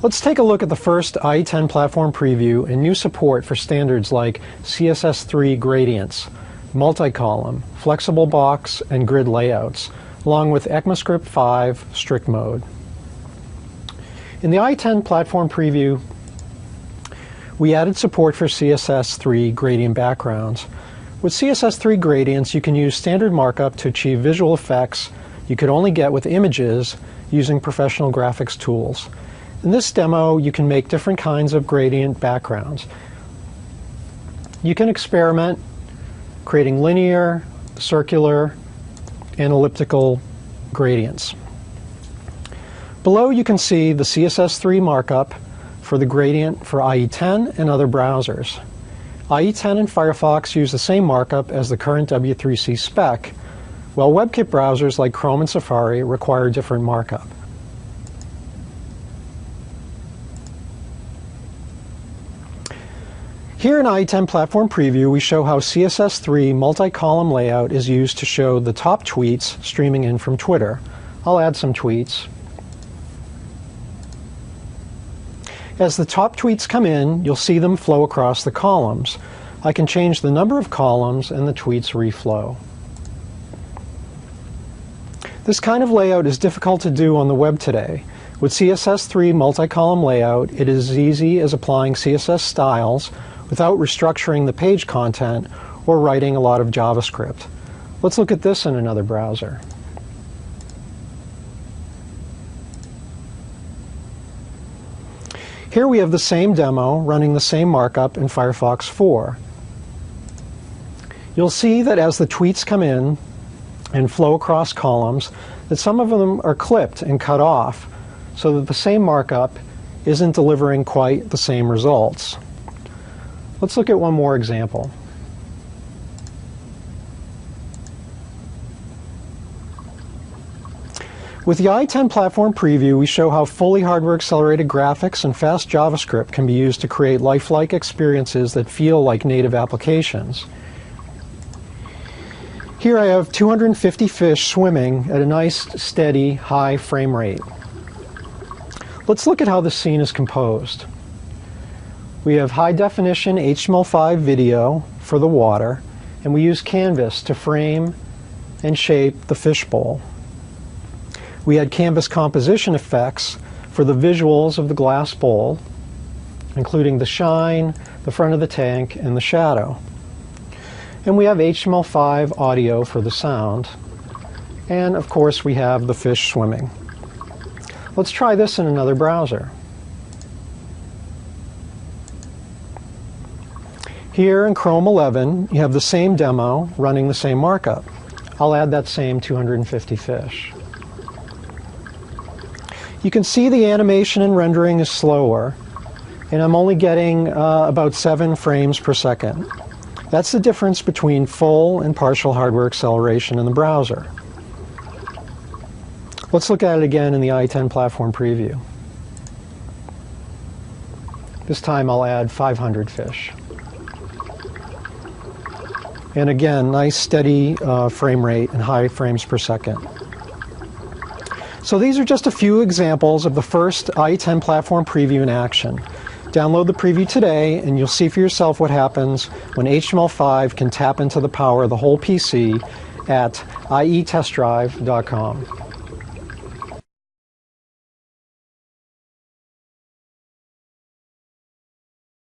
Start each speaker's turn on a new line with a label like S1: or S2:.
S1: Let's take a look at the first IE10 platform preview and new support for standards like CSS3 gradients, multi-column, flexible box, and grid layouts, along with ECMAScript 5 strict mode. In the IE10 platform preview, we added support for CSS3 gradient backgrounds. With CSS3 gradients, you can use standard markup to achieve visual effects you could only get with images using professional graphics tools. In this demo, you can make different kinds of gradient backgrounds. You can experiment creating linear, circular, and elliptical gradients. Below you can see the CSS3 markup for the gradient for IE10 and other browsers. IE10 and Firefox use the same markup as the current W3C spec, while WebKit browsers like Chrome and Safari require different markup. Here in IE10 Platform Preview, we show how CSS3 multi-column layout is used to show the top tweets streaming in from Twitter. I'll add some tweets. As the top tweets come in, you'll see them flow across the columns. I can change the number of columns and the tweets reflow. This kind of layout is difficult to do on the web today. With CSS3 multi-column layout, it is as easy as applying CSS styles without restructuring the page content or writing a lot of JavaScript. Let's look at this in another browser. Here we have the same demo running the same markup in Firefox 4. You'll see that as the tweets come in and flow across columns, that some of them are clipped and cut off so that the same markup isn't delivering quite the same results. Let's look at one more example. With the IE10 Platform Preview, we show how fully hardware-accelerated graphics and fast JavaScript can be used to create lifelike experiences that feel like native applications. Here I have 250 fish swimming at a nice, steady, high frame rate. Let's look at how the scene is composed. We have high-definition HTML5 video for the water, and we use Canvas to frame and shape the fishbowl. We had canvas composition effects for the visuals of the glass bowl, including the shine, the front of the tank, and the shadow. And we have HTML5 audio for the sound. And of course we have the fish swimming. Let's try this in another browser. Here in Chrome 11, you have the same demo running the same markup. I'll add that same 250 fish. You can see the animation and rendering is slower, and I'm only getting about 7 frames per second. That's the difference between full and partial hardware acceleration in the browser. Let's look at it again in the IE10 Platform Preview. This time I'll add 500 fish. And again, nice steady frame rate and high frames per second. So these are just a few examples of the first IE10 Platform Preview in action. Download the preview today and you'll see for yourself what happens when HTML5 can tap into the power of the whole PC at ietestdrive.com.